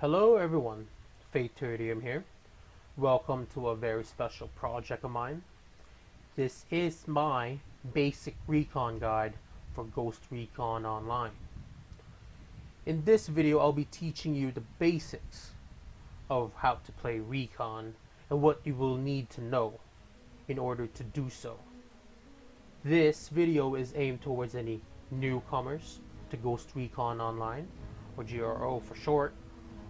Hello everyone, FateTertium here. Welcome to a very special project of mine. This is my basic recon guide for Ghost Recon Online. In this video, I'll be teaching you the basics of how to play Recon and what you will need to know in order to do so. This video is aimed towards any newcomers to Ghost Recon Online, or GRO for short,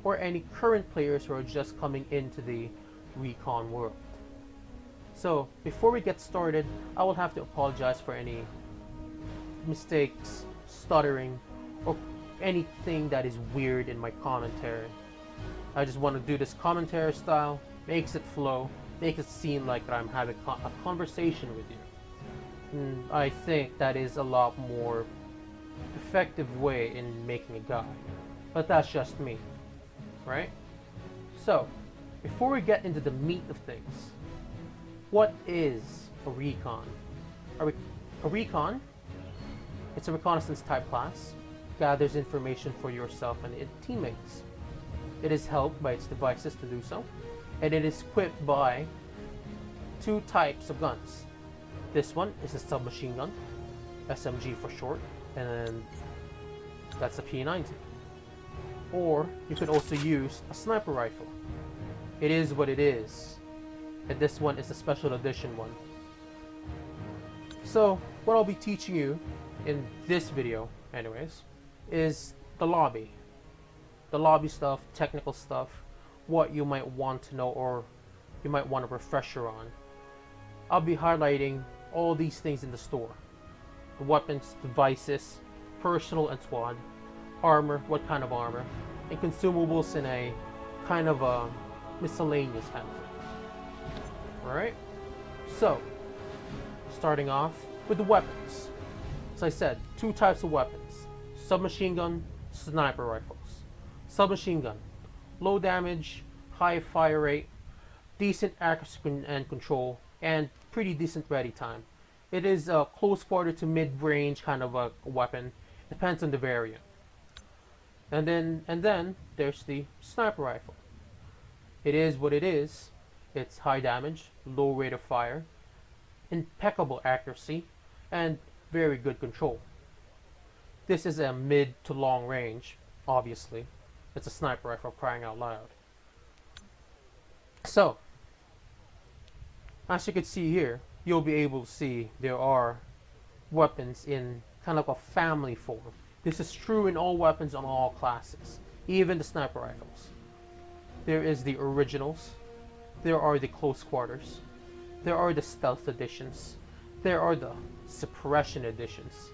or any current players who are just coming into the Recon world. So, before we get started, I will have to apologize for any mistakes, stuttering, or anything that is weird in my commentary. I just want to do this commentary style, makes it flow, makes it seem like I'm having a conversation with you. And I think that is a lot more effective way in making a guide. But that's just me. Right? So, before we get into the meat of things, what is a recon? A recon, it's a reconnaissance type class, gathers information for yourself and its teammates. It is helped by its devices to do so, and it is equipped by two types of guns. This one is a submachine gun, SMG for short, and that's a P90. Or you could also use a sniper rifle. It is what it is, and this one is a special edition one. So what I'll be teaching you in this video anyways is the lobby stuff, technical stuff, what you might want to know or you might want a refresher on. I'll be highlighting all these things in the store: the weapons, devices, personal and squad, armor, what kind of armor, and consumables in a kind of a miscellaneous kind of thing. Alright? So, starting off with the weapons. As I said, two types of weapons: submachine gun, sniper rifles. Submachine gun, low damage, high fire rate, decent accuracy and control, and pretty decent ready time. It is a close quarter to mid-range kind of a weapon. Depends on the variant. And then there's the sniper rifle. It is what it is. It's high damage, low rate of fire, impeccable accuracy, and very good control. This is a mid to long range, obviously. It's a sniper rifle, crying out loud. So, as you can see here, you'll be able to see there are weapons in kind of a family form. This is true in all weapons on all classes, even the sniper rifles. There is the originals, there are the close quarters, there are the stealth editions, there are the suppression editions,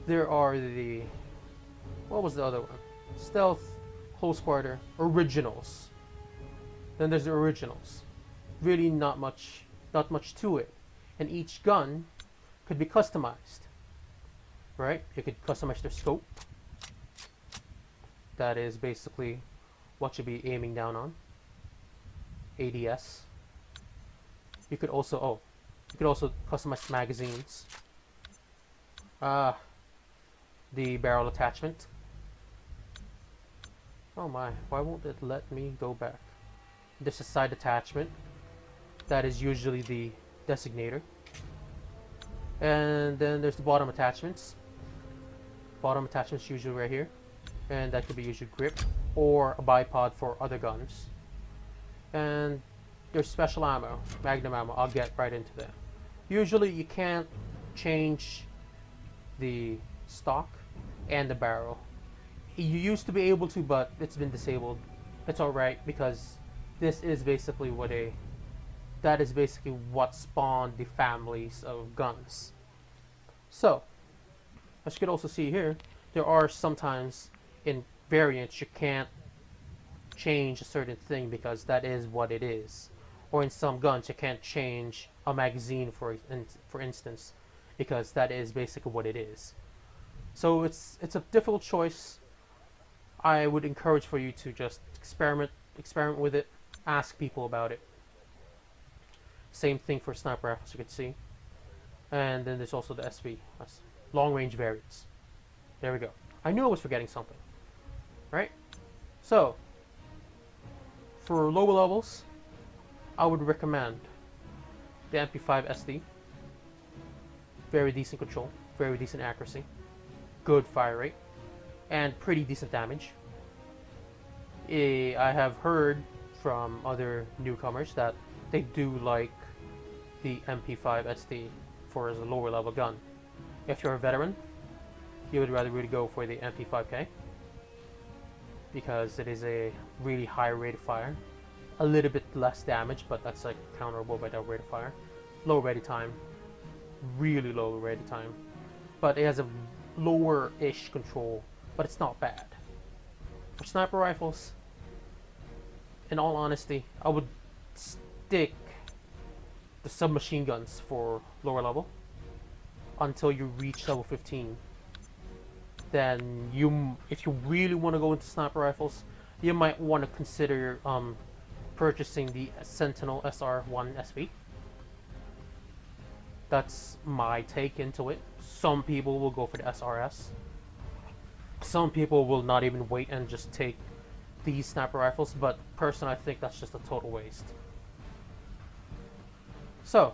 there are the, what was the other one? Stealth, close quarter, originals. Then there's the originals. Really not much to it. And each gun could be customized. Right? You could customize their scope. That is basically what you'll be aiming down on. ADS. You could also customize magazines. The barrel attachment. Oh my, why won't it let me go back? There's a side attachment. That is usually the designator. And then there's the bottom attachments. Bottom attachments usually right here, and that could be usually grip or a bipod for other guns. And there's special ammo, magnum ammo. I'll get right into that. Usually you can't change the stock and the barrel. You used to be able to, but it's been disabled. It's alright, because this is basically that is basically what spawned the families of guns. So, as you can also see here, there are sometimes in variants you can't change a certain thing because that is what it is. Or in some guns you can't change a magazine for instance, because that is basically what it is. So it's a difficult choice. I would encourage for you to just experiment with it, ask people about it. Same thing for sniper rifles, as you can see. And then there's also the SV, long range variants. There we go. I knew I was forgetting something. Right? So, For lower levels, I would recommend the MP5 SD. Very decent control, very decent accuracy, good fire rate, and pretty decent damage. I have heard from other newcomers that they do like the MP5 SD for as a lower level gun. If you're a veteran, you would rather really go for the MP5K because it is a really high rate of fire. A little bit less damage, but that's like counterable by that rate of fire. Low ready time, really low ready time, but it has a lower-ish control, but it's not bad. For sniper rifles, in all honesty, I would stick the submachine guns for lower level until you reach level 15. Then if you really want to go into sniper rifles, you might want to consider purchasing the Sentinel SR1 SV. That's my take into it. Some people will go for the SRS. Some people will not even wait and just take these sniper rifles, but personally I think that's just a total waste. So,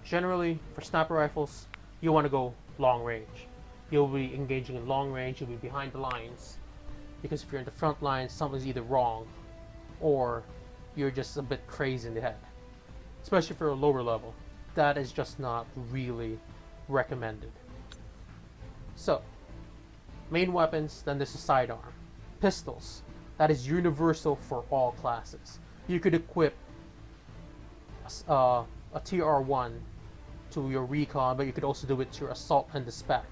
generally for sniper rifles, you want to go long range. You'll be engaging in long range, you'll be behind the lines, because if you're in the front lines, something's either wrong or you're just a bit crazy in the head. Especially for a lower level, that is just not really recommended. So, main weapons, then there's a sidearm. Pistols, that is universal for all classes. You could equip a TR1 to your Recon, but you could also do it to your Assault and the Spec.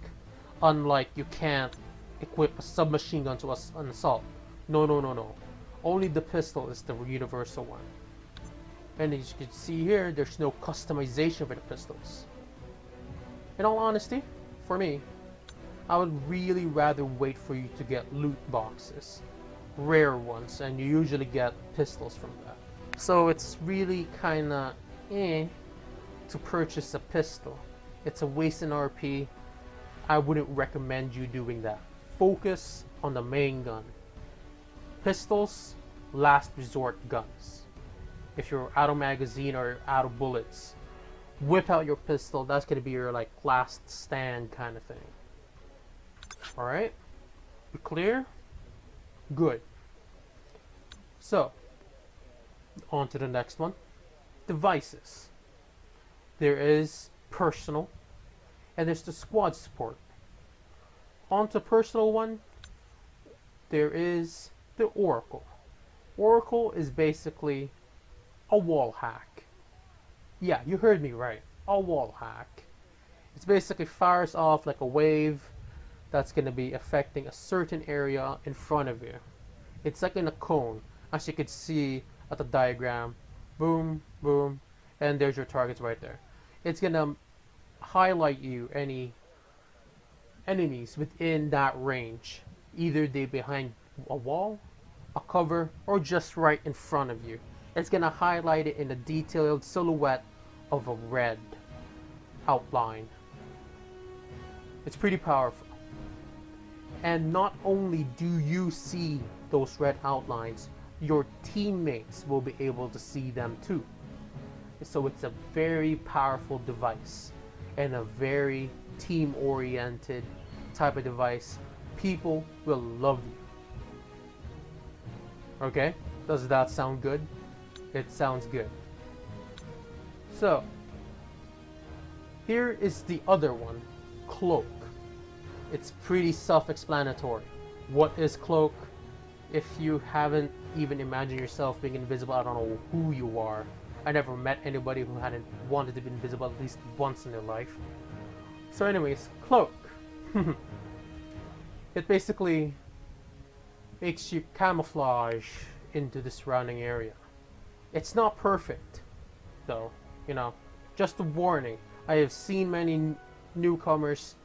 Unlike you can't equip a submachine gun to an Assault. No. Only the pistol is the universal one. And as you can see here, there's no customization for the pistols. In all honesty, for me, I would really rather wait for you to get loot boxes. Rare ones, and you usually get pistols from that. So it's really kinda to purchase a pistol. It's a waste in RP. I wouldn't recommend you doing that. Focus on the main gun. Pistols, last resort guns. If you're out of magazine or out of bullets, whip out your pistol. That's gonna be your like last stand kind of thing. Alright? We clear? Good. So, on to the next one. Devices. There is personal, and there's the squad support. On to personal one, there is the Oracle. Oracle is basically a wall hack. Yeah, you heard me right. A wall hack. It basically fires off like a wave that's going to be affecting a certain area in front of you. It's like in a cone, as you can see at the diagram. Boom, boom, and there's your targets right there. It's going to highlight you any enemies within that range. Either they're behind a wall, a cover, or just right in front of you. It's going to highlight it in a detailed silhouette of a red outline. It's pretty powerful. And not only do you see those red outlines, your teammates will be able to see them too. So it's a very powerful device and a very team-oriented type of device. People will love you. Okay? Does that sound good? It sounds good. So, here is the other one, Cloak. It's pretty self-explanatory. What is Cloak? If you haven't even imagined yourself being invisible, I don't know who you are. I never met anybody who hadn't wanted to be invisible at least once in their life. So anyways, Cloak. It basically makes you camouflage into the surrounding area. It's not perfect, though, you know. Just a warning. I have seen many newcomers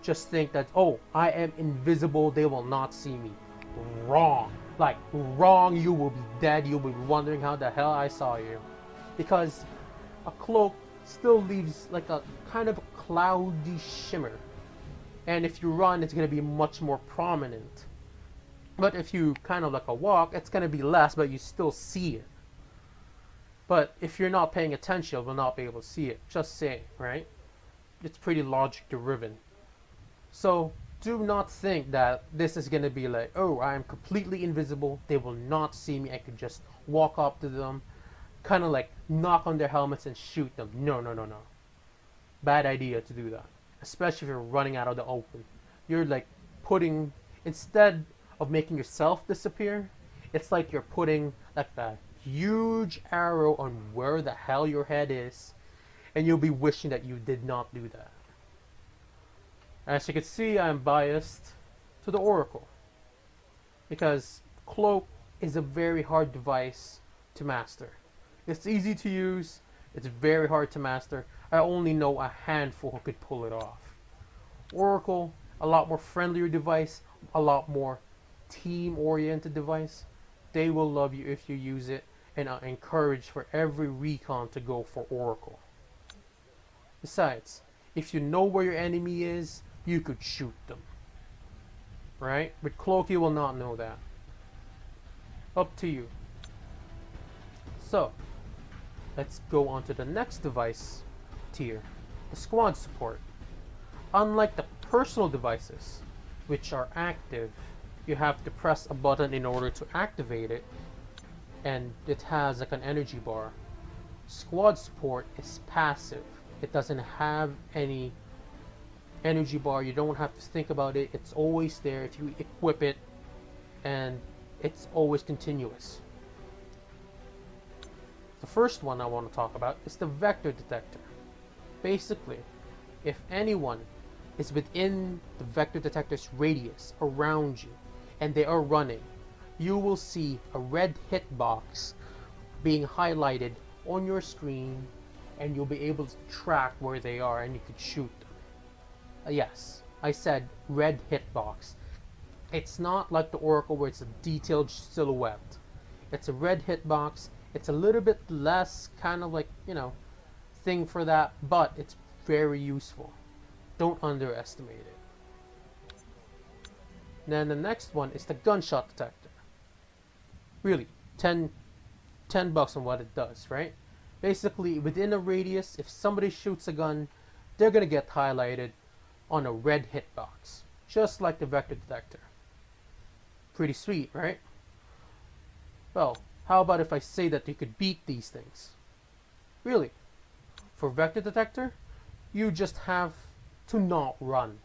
just think that, oh, I am invisible, they will not see me. Wrong. Like, wrong, you will be dead, you'll be wondering how the hell I saw you. Because a cloak still leaves like a kind of a cloudy shimmer. And if you run, it's going to be much more prominent. But if you kind of like a walk, it's going to be less, but you still see it. But if you're not paying attention, you will not be able to see it. Just saying, right? It's pretty logic driven. So do not think that this is going to be like, oh, I am completely invisible. They will not see me. I could just walk up to them, kind of like knock on their helmets and shoot them. No, no, no, no. Bad idea to do that. Especially if you're running out of the open. You're like putting, instead of making yourself disappear, it's like you're putting like a huge arrow on where the hell your head is, and you'll be wishing that you did not do that. As you can see, I'm biased to the Oracle, because Cloak is a very hard device to master. It's easy to use, it's very hard to master. I only know a handful who could pull it off. Oracle, a lot more friendlier device, a lot more team-oriented device. They will love you if you use it, and I encourage for every recon to go for Oracle. Besides, if you know where your enemy is, you could shoot them. Right? With Cloak, you will not know that. Up to you. So, let's go on to the next device tier, the squad support. Unlike the personal devices, which are active, you have to press a button in order to activate it, and it has like an energy bar. Squad support is passive. It doesn't have any energy bar. You don't have to think about it. It's always there if you equip it, and it's always continuous. The first one I want to talk about is the vector detector. Basically, if anyone is within the vector detector's radius around you and they are running, you will see a red hitbox being highlighted on your screen, and you'll be able to track where they are and you could shoot them. Yes, I said red hitbox. It's not like the Oracle where it's a detailed silhouette. It's a red hitbox. It's a little bit less kind of like, you know, thing for that, but it's very useful. Don't underestimate it. Then the next one is the gunshot detector. Really, 10 bucks on what it does, right? Basically, within a radius, if somebody shoots a gun, they're gonna get highlighted on a red hitbox, just like the vector detector. Pretty sweet, right? Well, how about if I say that you could beat these things? Really, for vector detector, you just have to not run.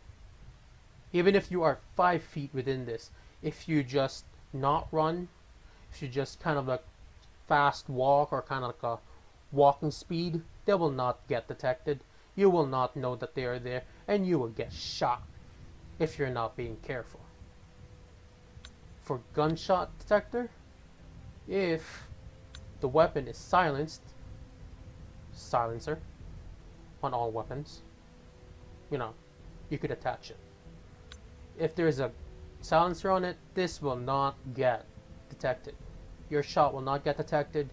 Even if you are 5 feet within this, if you just not run, if you just kind of like fast walk or kind of like a walking speed, they will not get detected. You will not know that they are there, and you will get shot if you're not being careful. For gunshot detector, if the weapon is silenced, silencer on all weapons, you know, you could attach it. If there's a silencer on it, this will not get detected. Your shot will not get detected,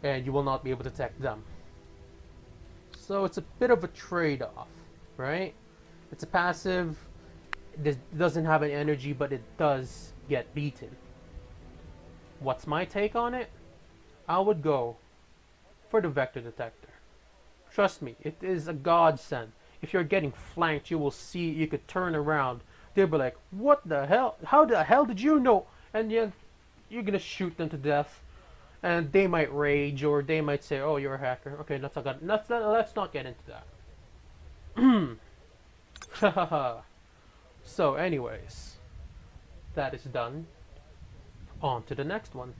and you will not be able to detect them. So it's a bit of a trade-off, right? It's a passive, it doesn't have an energy, but it does get beaten. What's my take on it? I would go for the vector detector. Trust me, it is a godsend. If you're getting flanked, you will see, you could turn around. They'll be like, what the hell? How the hell did you know? And you're gonna shoot them to death. And they might rage, or they might say, oh, you're a hacker. Okay, let's not get into that. So anyways, that is done. On to the next one.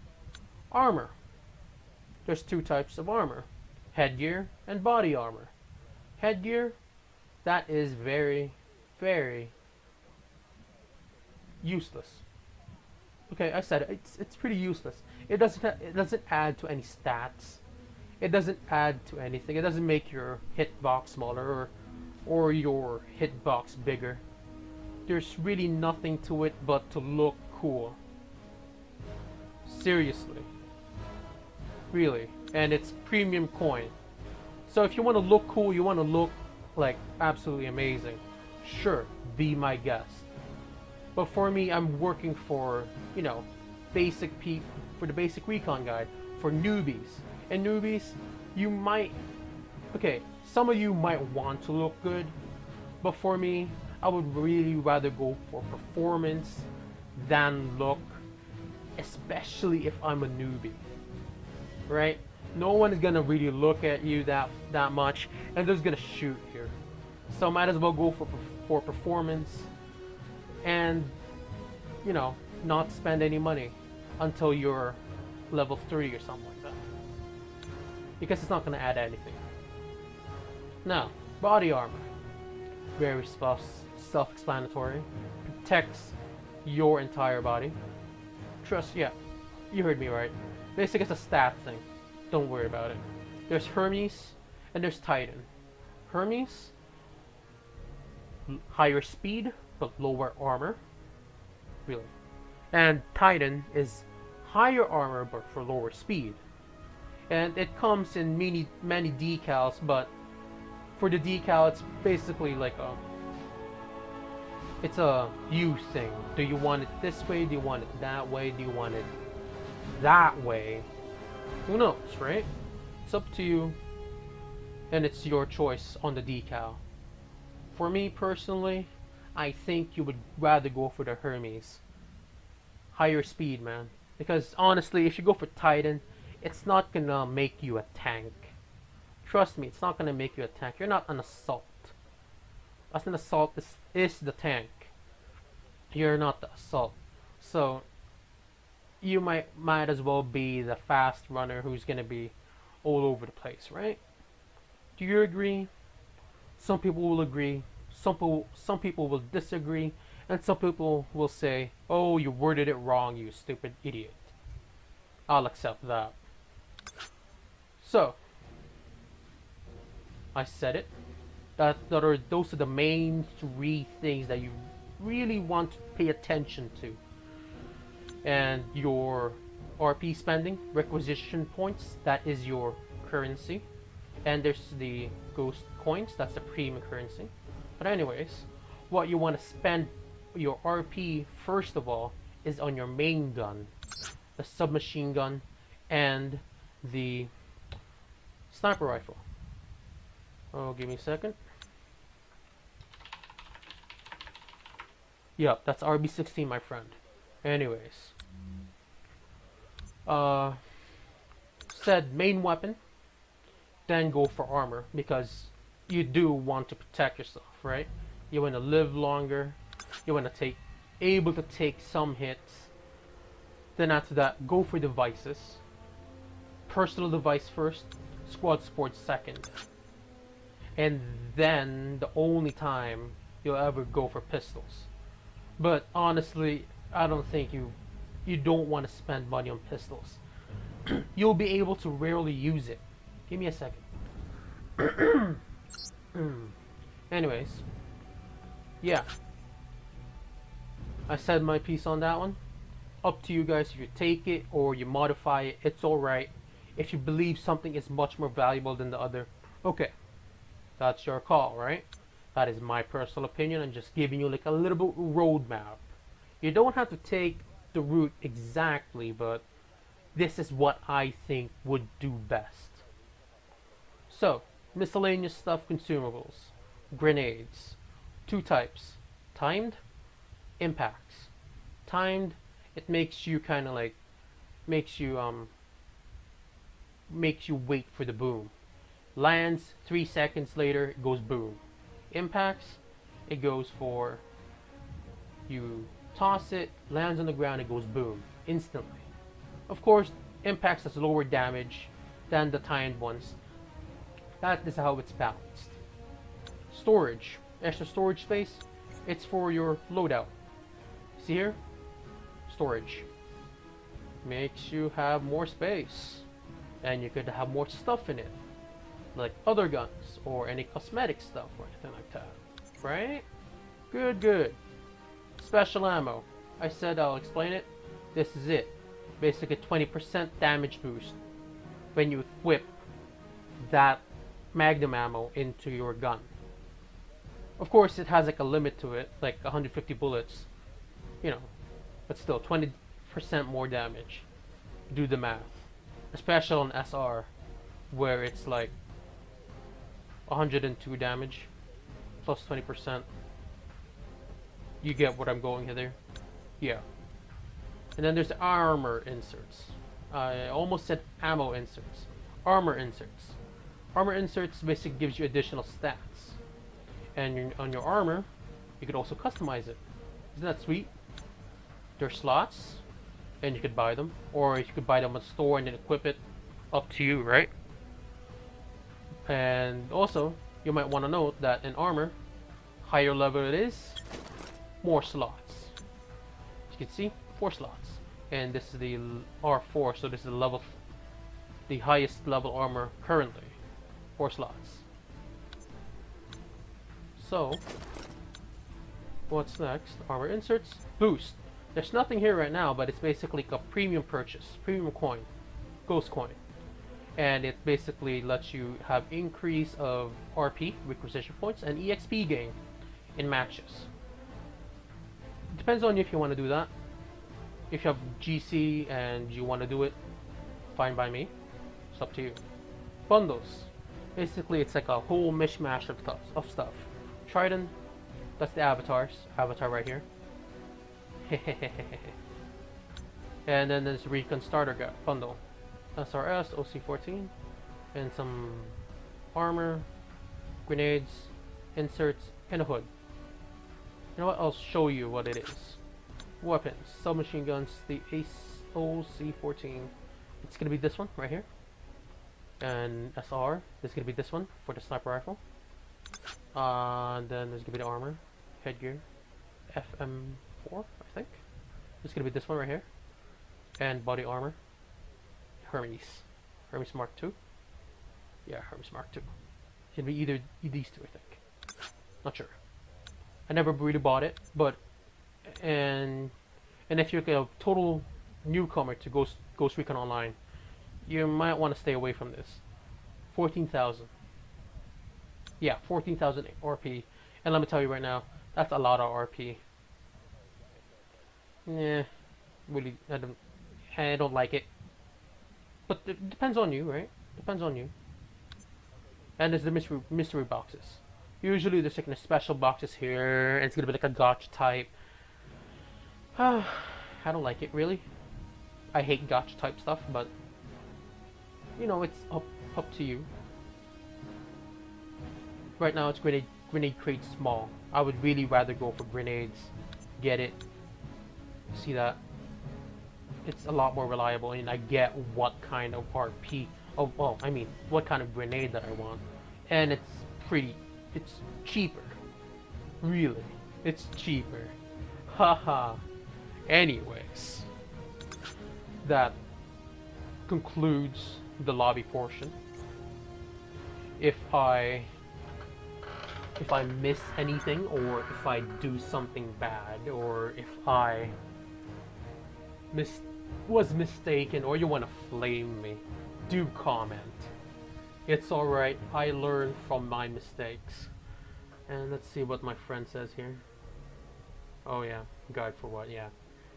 Armor. There's two types of armor. Headgear and body armor. Headgear, that is very, very useless. Okay, I said it. It's pretty useless. It doesn't add to any stats. It doesn't add to anything. It doesn't make your hitbox smaller or your hitbox bigger. There's really nothing to it but to look cool. Seriously. Really. And it's premium coin. So if you want to look cool, you want to look like absolutely amazing, sure, be my guest. But for me, I'm working for, you know, for the basic recon guide for newbies. And newbies, you might, okay, some of you might want to look good, but for me, I would really rather go for performance than look, especially if I'm a newbie, right? No one is gonna really look at you that much, and they're just gonna shoot here. So might as well go for performance, and you know, not spend any money until you're level 3 or something like that, because it's not gonna add anything. Now, body armor, very self-explanatory. Protects your entire body. Trust, yeah, you heard me right. Basically, it's a stat thing. Don't worry about it. There's Hermes and there's Titan. Hermes, higher speed but lower armor. Really. And Titan is higher armor but for lower speed. And it comes in many decals, but for the decal, it's basically like it's a you thing. Do you want it this way? Do you want it that way? Do you want it that way? Who knows, right? It's up to you, and it's your choice on the decal. For me personally, I think you would rather go for the Hermes. Higher speed, man. Because honestly, if you go for Titan, it's not gonna make you a tank. Trust me, it's not gonna make you a tank. You're not an assault. As an assault is the tank. You're not the assault. So you might as well be the fast runner who's gonna be all over the place, right? Do you agree? Some people will agree. Some people will disagree, and some people will say, "Oh, you worded it wrong, you stupid idiot." I'll accept that. So I said it. Those are the main 3 things that you really want to pay attention to. And your RP spending, requisition points, that is your currency. And there's the ghost coins, that's the premium currency. But anyways, what you want to spend your RP first of all is on your main gun, the submachine gun, and the sniper rifle. Oh, give me a second. Yep, that's RB16, my friend. Anyways, said main weapon, then go for armor, because you do want to protect yourself, right? You want to live longer. You want to able to take some hits. Then after that, go for devices. Personal device first, squad support second. And then the only time you'll ever go for pistols. But honestly, I don't think you don't want to spend money on pistols. You'll be able to rarely use it. Give me a second. Anyways, yeah, I said my piece on that one. Up to you guys if you take it or you modify it. It's alright. If you believe something is much more valuable than the other, okay, that's your call, right? That is my personal opinion. I'm just giving you like a little bit roadmap. You don't have to take the route exactly, but this is what I think would do best. So, miscellaneous stuff, consumables, grenades, 2 types, timed, impacts. Timed, it makes you kind of like, makes you wait for the boom. Lands 3 seconds later, it goes boom. Impacts, it goes for, you toss it, lands on the ground, it goes boom instantly. Of course, impacts has lower damage than the timed ones. That is how it's balanced. Storage, extra storage space, it's for your loadout. See here? Storage makes you have more space, and you could have more stuff in it, like other guns or any cosmetic stuff or anything like that, right? Good. Special ammo, I said I'll explain it. This is it. Basically 20% damage boost when you equip that magnum ammo into your gun. Of course, it has like a limit to it, like 150 bullets. you know, but still 20% more damage. Do the math. Especially on SR, where it's like 102 damage plus 20%. You get what I'm going here. Yeah. And then there's armor inserts. I almost said ammo inserts. Armor inserts. Armor inserts basically gives you additional stats. And on your armor, you could also customize it. Isn't that sweet? There's slots, and you could buy them. Or you could buy them at the store and then equip it. Up to you, right? And also, you might want to note that in armor, higher level it is, more slots. As you can see, 4 slots. And this is the R4, so this is the highest level armor currently. 4 slots. So, what's next? Armor inserts, boost. There's nothing here right now, but it's basically a premium purchase, premium coin, ghost coin. And it basically lets you have increase of RP, requisition points, and EXP gain in matches. It depends on you if you want to do that. If you have GC and you want to do it, fine by me. It's up to you. Bundles. Basically, it's like a whole mishmash of stuff. Trident, that's the avatars. Avatar right here. And then there's Recon Starter Bundle. SRS, OC14, and some armor, grenades, inserts, and a hood. You know what? I'll show you what it is. Weapons, submachine guns, the OC14. It's gonna be this one right here. And SR, there's gonna be this one for the sniper rifle. And then there's gonna be the armor, headgear, FM4, I think. There's gonna be this one right here. And body armor. Hermes Mark II. Yeah, Hermes Mark II. Should be either these two, I think. Not sure. I never really bought it, but and if you're a total newcomer to Ghost Recon Online, you might want to stay away from this. 14,000. Yeah, 14,000 RP, and let me tell you right now, that's a lot of RP. Yeah, really, I don't like it. But it depends on you, right? Depends on you. And there's the mystery boxes. Usually there's like special boxes here, and it's gonna be like a gotcha type. I don't like it, really. I hate gotcha type stuff, but you know, it's up to you. Right now it's grenade crate small. I would really rather go for grenades. Get it. See that? It's a lot more reliable, and I get what kind of RP, well, I mean, what kind of grenade that I want. And it's cheaper. Really, it's cheaper. Haha. Anyways, that concludes the lobby portion. If I miss anything, or if I do something bad, or if I was mistaken, or you want to flame me, do comment. It's alright, I learn from my mistakes. And let's see what my friend says here. Oh yeah, guide for what, yeah.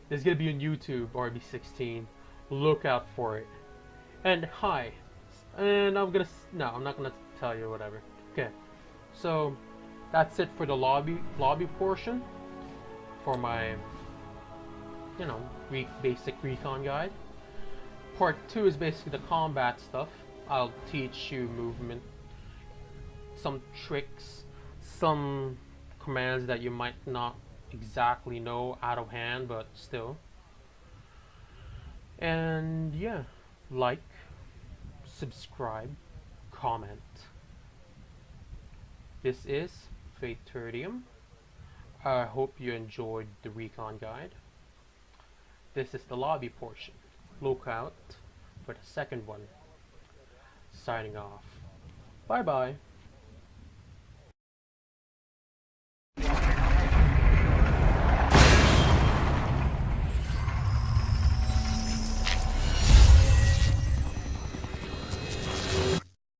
There's gonna be on YouTube, RB16. Look out for it. And hi. And I'm not gonna tell you whatever. Okay, so that's it for the lobby portion. For my, you know, basic recon guide. Part 2 is basically the combat stuff. I'll teach you movement, some tricks, some commands that you might not exactly know out of hand, but still. And yeah, like, subscribe, comment. This is FateTertium. I hope you enjoyed the recon guide. This is the lobby portion. Look out for the second one. Signing off. Bye bye.